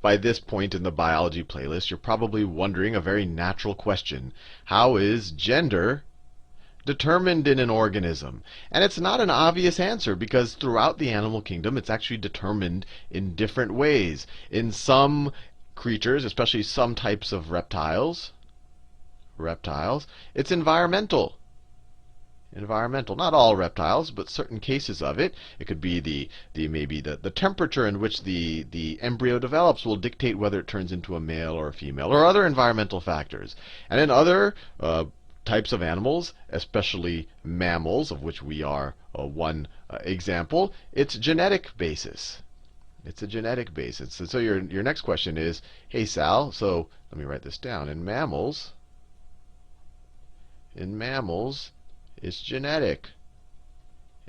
by this point in the biology playlist, you're probably wondering a very natural question. How is gender determined in an organism? And it's not an obvious answer because throughout the animal kingdom, it's actually determined in different ways. In some creatures, especially some types of reptiles, it's environmental. Not all reptiles, but certain cases of it. It could be maybe the temperature in which the embryo develops will dictate whether it turns into a male or a female, or other environmental factors. And in other types of animals, especially mammals, of which we are one example, it's genetic basis. It's a genetic basis. And so your next question is, hey Sal, so let me write this down. In mammals, it's genetic.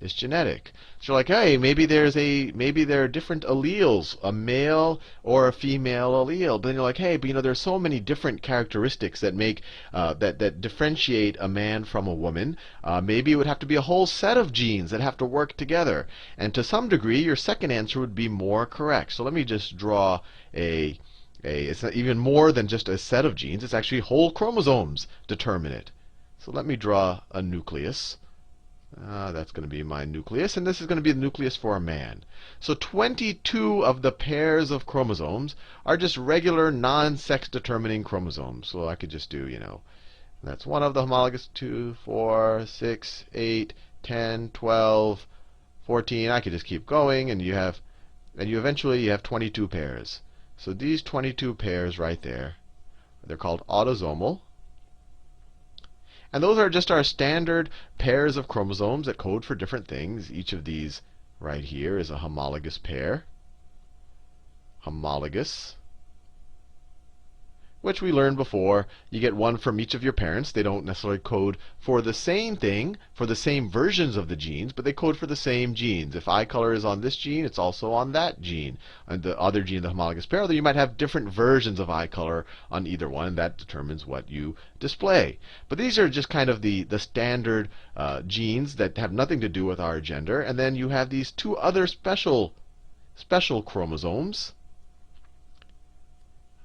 It's genetic. So you're like, hey, maybe there are different alleles, a male or a female allele. But then you're like, hey, but there's so many different characteristics that make that differentiate a man from a woman. Maybe it would have to be a whole set of genes that have to work together. And to some degree, your second answer would be more correct. So let me just draw it's not even more than just a set of genes. It's actually whole chromosomes determine it. So let me draw a nucleus. That's going to be my nucleus, and this is going to be the nucleus for a man. So 22 of the pairs of chromosomes are just regular non-sex determining chromosomes. So I could just do, that's one of the homologous, 2, 4, 6, 8, 10, 12, 14. I could just keep going, and you eventually have 22 pairs. So these 22 pairs right there, they're called autosomal. And those are just our standard pairs of chromosomes that code for different things. Each of these right here is a homologous pair. Homologous. Which we learned before. You get one from each of your parents. They don't necessarily code for the same thing, for the same versions of the genes, but they code for the same genes. If eye color is on this gene, it's also on that gene. And the other gene, the homologous pair, though you might have different versions of eye color on either one, and that determines what you display. But these are just kind of the standard genes that have nothing to do with our gender. And then you have these two other special chromosomes.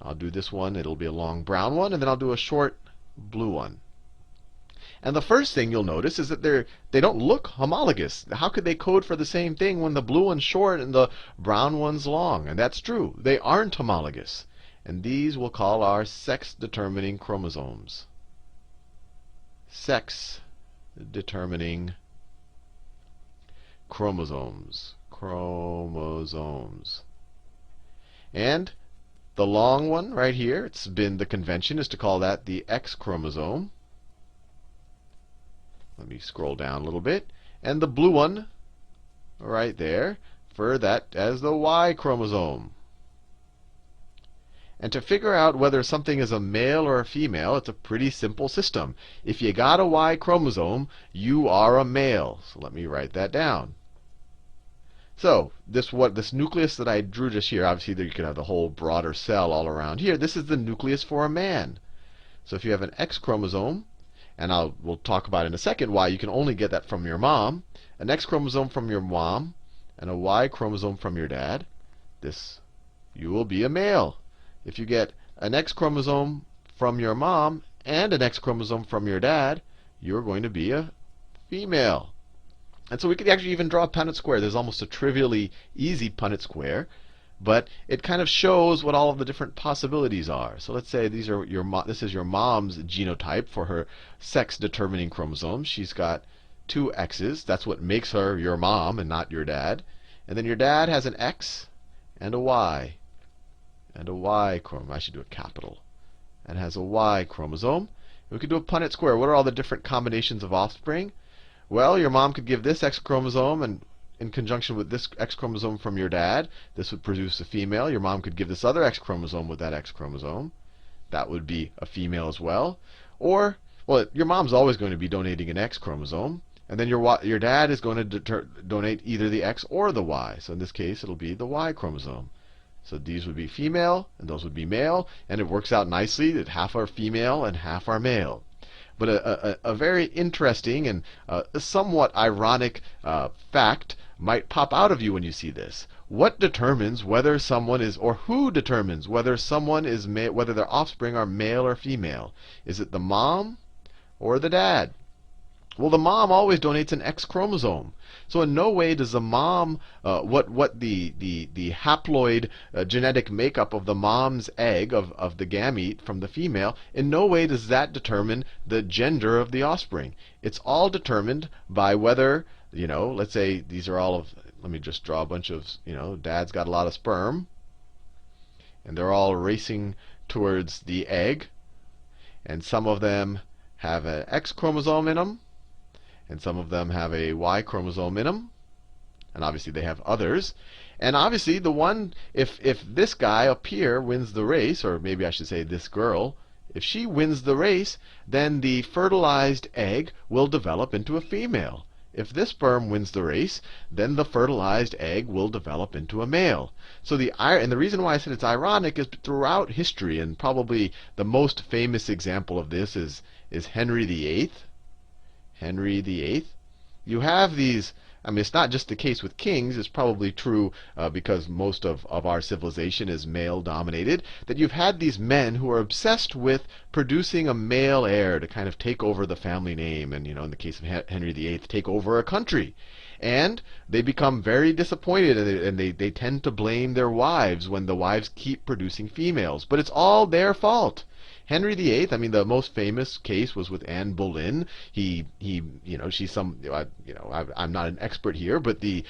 I'll do this one. It'll be a long brown one, and then I'll do a short blue one. And the first thing you'll notice is that they don't look homologous. How could they code for the same thing when the blue one's short and the brown one's long? And that's true. They aren't homologous. And these we'll call our sex-determining chromosomes. Sex-determining chromosomes. And the long one right here, the convention is to call that the X chromosome. Let me scroll down a little bit. And the blue one right there, for that as the Y chromosome. And to figure out whether something is a male or a female, it's a pretty simple system. If you got a Y chromosome, you are a male. So let me write that down. So this nucleus that I drew just here, obviously you could have the whole broader cell all around here. This is the nucleus for a man. So if you have an X chromosome, and we'll talk about in a second why you can only get that from your mom, an X chromosome from your mom, and a Y chromosome from your dad, you will be a male. If you get an X chromosome from your mom and an X chromosome from your dad, you're going to be a female. And so we could actually even draw a Punnett square. There's almost a trivially easy Punnett square, but it kind of shows what all of the different possibilities are. So let's say this is your mom's genotype for her sex-determining chromosomes. She's got 2 X's. That's what makes her your mom and not your dad. And then your dad has an X and a Y. And a Y chromosome. I should do a capital. And has a Y chromosome. We could do a Punnett square. What are all the different combinations of offspring? Well, your mom could give this X chromosome, and in conjunction with this X chromosome from your dad, this would produce a female. Your mom could give this other X chromosome with that X chromosome. That would be a female as well. Or, well, your mom's always going to be donating an X chromosome, and then your dad is going to donate either the X or the Y. So in this case, it'll be the Y chromosome. So these would be female, and those would be male, and it works out nicely that half are female and half are male. But a very interesting and somewhat ironic fact might pop out of you when you see this. what determines whether someone is, or who determines whether someone is, whether their offspring are male or female? Is it the mom or the dad? Well, the mom always donates an X chromosome. So in no way does the mom, what the haploid genetic makeup of the mom's egg, of the gamete from the female, in no way does that determine the gender of the offspring. It's all determined by whether, let's say these are all of, let me just draw a bunch of, dad's got a lot of sperm, and they're all racing towards the egg, and some of them have an X chromosome in them, and some of them have a Y chromosome in them, and obviously they have others. And obviously the one, if this guy up here wins the race, or maybe I should say this girl, if she wins the race, then the fertilized egg will develop into a female. If this sperm wins the race, then the fertilized egg will develop into a male. So and the reason why I said it's ironic is throughout history, and probably the most famous example of this is Henry VIII. Henry VIII. You have these, I mean, it's not just the case with kings. It's probably true because most of our civilization is male dominated, that you've had these men who are obsessed with producing a male heir to kind of take over the family name, and in the case of Henry VIII, take over a country. And they become very disappointed, and they tend to blame their wives when the wives keep producing females. But it's all their fault. Henry VIII, I mean, the most famous case was with Anne Boleyn. She's some, I'm not an expert here, but the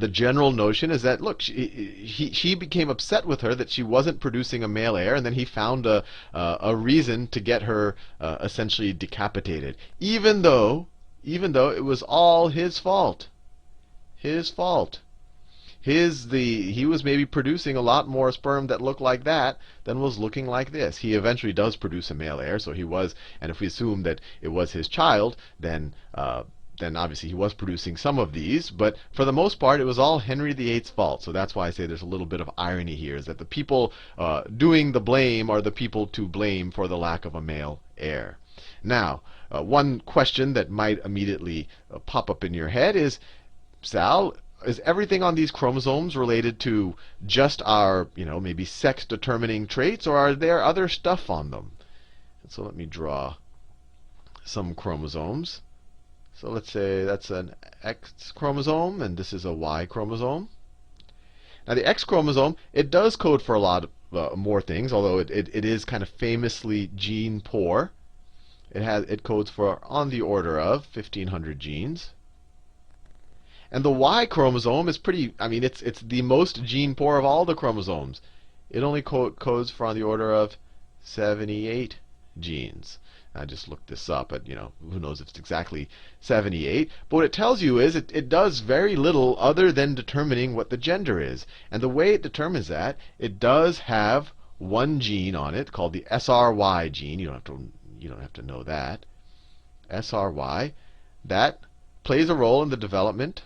general notion is that, look, he became upset with her that she wasn't producing a male heir, and then he found a reason to get her essentially decapitated, even though it was all his fault. His fault. He was maybe producing a lot more sperm that looked like that than was looking like this. He eventually does produce a male heir, so he was, and if we assume that it was his child, then obviously he was producing some of these, but for the most part it was all Henry VIII's fault. So that's why I say there's a little bit of irony here, is that the people doing the blame are the people to blame for the lack of a male heir. Now, one question that might immediately pop up in your head is, Sal, is everything on these chromosomes related to just our, maybe sex-determining traits, or are there other stuff on them? And so let me draw some chromosomes. So let's say that's an X chromosome, and this is a Y chromosome. Now the X chromosome, it does code for a lot of more things, although it is kind of famously gene poor. It codes for on the order of 1,500 genes. And the Y chromosome is pretty, I mean, it's the most gene poor of all the chromosomes. It only codes for on the order of 78 genes. I just looked this up, but who knows if it's exactly 78. But what it tells you is it does very little other than determining what the gender is. And the way it determines that, it does have one gene on it called the SRY gene. You don't have to know that. SRY, that plays a role in the development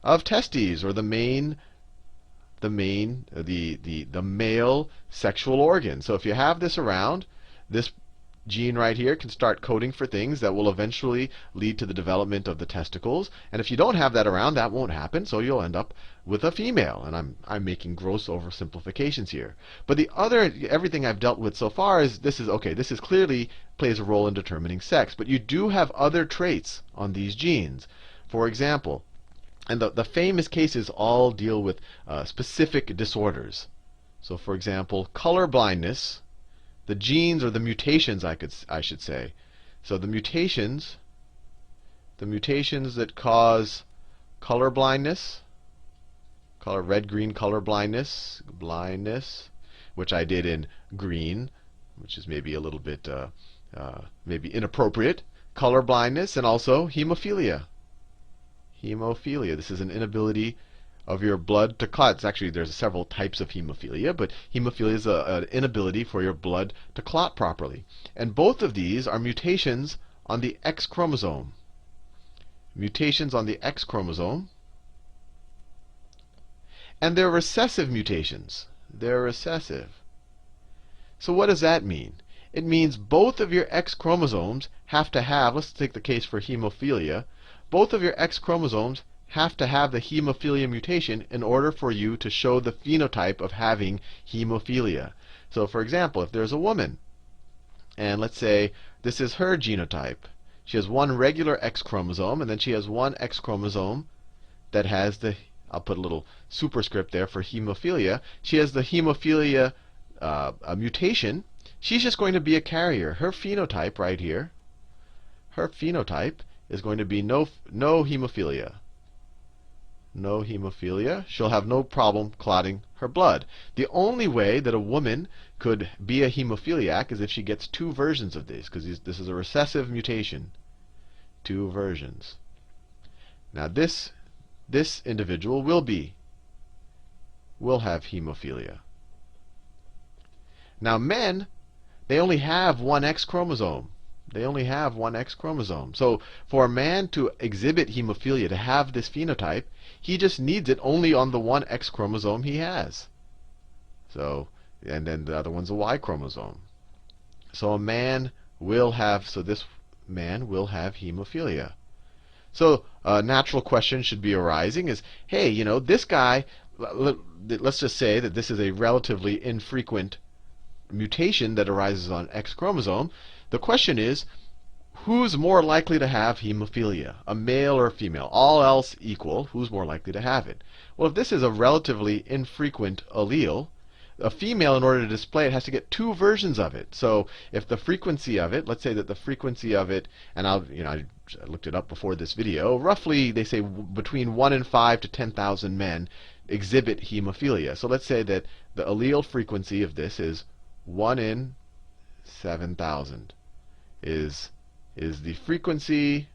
of testes, or the male sexual organ. So if you have this around, this gene right here can start coding for things that will eventually lead to the development of the testicles. And if you don't have that around, that won't happen, so you'll end up with a female. And I'm making gross oversimplifications here. But everything I've dealt with so far is this is clearly plays a role in determining sex. But you do have other traits on these genes. For example, and the famous cases all deal with specific disorders. So for example, color blindness. The genes, or the mutations, I should say. So the mutations that cause color blindness, red-green color blindness, which I did in green, which is maybe a little bit maybe inappropriate. Color blindness, and also hemophilia. Hemophilia. This is an inability of your blood to clot. Actually, there's several types of hemophilia, but hemophilia is an inability for your blood to clot properly. And both of these are mutations on the X chromosome. Mutations on the X chromosome. And they're recessive mutations. They're recessive. So what does that mean? It means both of your X chromosomes have to have, let's take the case for hemophilia, both of your X chromosomes have to have the hemophilia mutation in order for you to show the phenotype of having hemophilia. So for example, if there's a woman, and let's say this is her genotype. She has one regular X chromosome, and then she has one X chromosome that has the, I'll put a little superscript there for hemophilia. She has the hemophilia a mutation. She's just going to be a carrier. Her phenotype right here, her phenotype is going to be no hemophilia. No hemophilia. She'll have no problem clotting her blood. The only way that a woman could be a hemophiliac is if she gets two versions of this, because this is a recessive mutation. Two versions. Now this individual will have hemophilia. Now men, they only have one X chromosome. They only have one X chromosome. So for a man to exhibit hemophilia, to have this phenotype, he just needs it only on the one X chromosome he has. So, and then the other one's a Y chromosome. So a man will have, so this man will have hemophilia. So a natural question should be arising is, hey, you know, this guy, let's just say that this is a relatively infrequent mutation that arises on X chromosome. The question is, who's more likely to have hemophilia, a male or a female? All else equal, who's more likely to have it? Well, if this is a relatively infrequent allele, a female, in order to display it, has to get two versions of it. So if the frequency of it, let's say that the frequency of it, and I looked it up before this video, roughly they say between 1 in 5 to 10,000 men exhibit hemophilia. So let's say that the allele frequency of this is 1 in 7,000. Is the frequency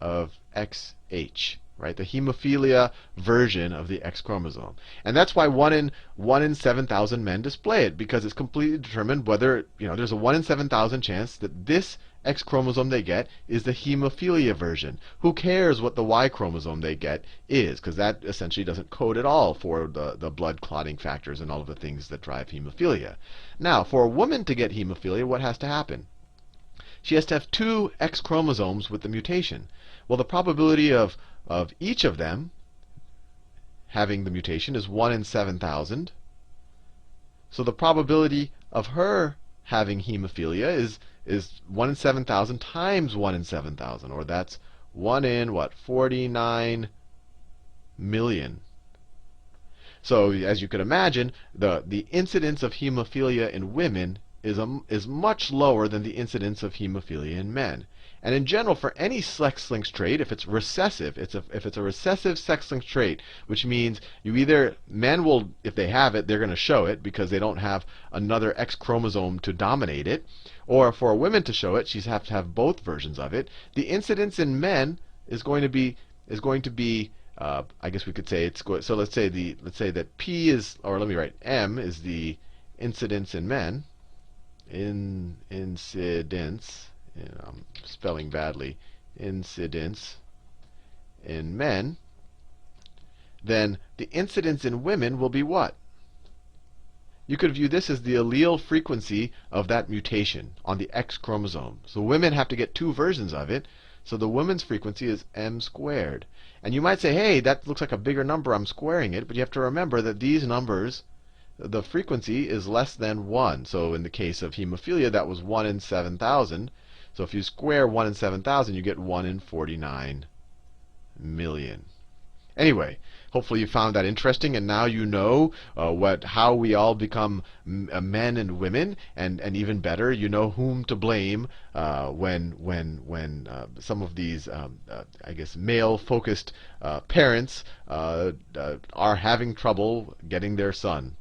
of XH, right? The hemophilia version of the X chromosome. And that's why 1 in 7,000 men display it, because it's completely determined whether, there's a 1 in 7,000 chance that this X chromosome they get is the hemophilia version. Who cares what the Y chromosome they get is, because that essentially doesn't code at all for the blood clotting factors and all of the things that drive hemophilia. Now, for a woman to get hemophilia, what has to happen? She has to have two X chromosomes with the mutation. Well, the probability of each of them having the mutation is 1 in 7,000. So the probability of her having hemophilia is 1 in 7,000 times 1 in 7,000, or that's 1 in, 49 million. So as you can imagine, the incidence of hemophilia in women is much lower than the incidence of hemophilia in men. And in general, for any sex-linked trait, if it's recessive, if it's a recessive sex-linked trait, which means men will, if they have it, they're going to show it because they don't have another X chromosome to dominate it. Or for a woman to show it, she's have to have both versions of it. The incidence in men is going to be I guess we could say so let's say that P is, or let me write, M is the incidence in men. Incidence, I'm spelling badly, incidence in men, then the incidence in women will be what? You could view this as the allele frequency of that mutation on the X chromosome. So women have to get two versions of it, so the woman's frequency is m squared. And you might say, hey, that looks like a bigger number, I'm squaring it, but you have to remember that these numbers, the frequency is less than 1. So in the case of hemophilia, that was 1 in 7,000. So if you square 1 in 7,000, you get 1 in 49 million. Anyway, hopefully you found that interesting, and now you know how we all become men and women, and even better, you know whom to blame when some of these, I guess, male-focused parents are having trouble getting their son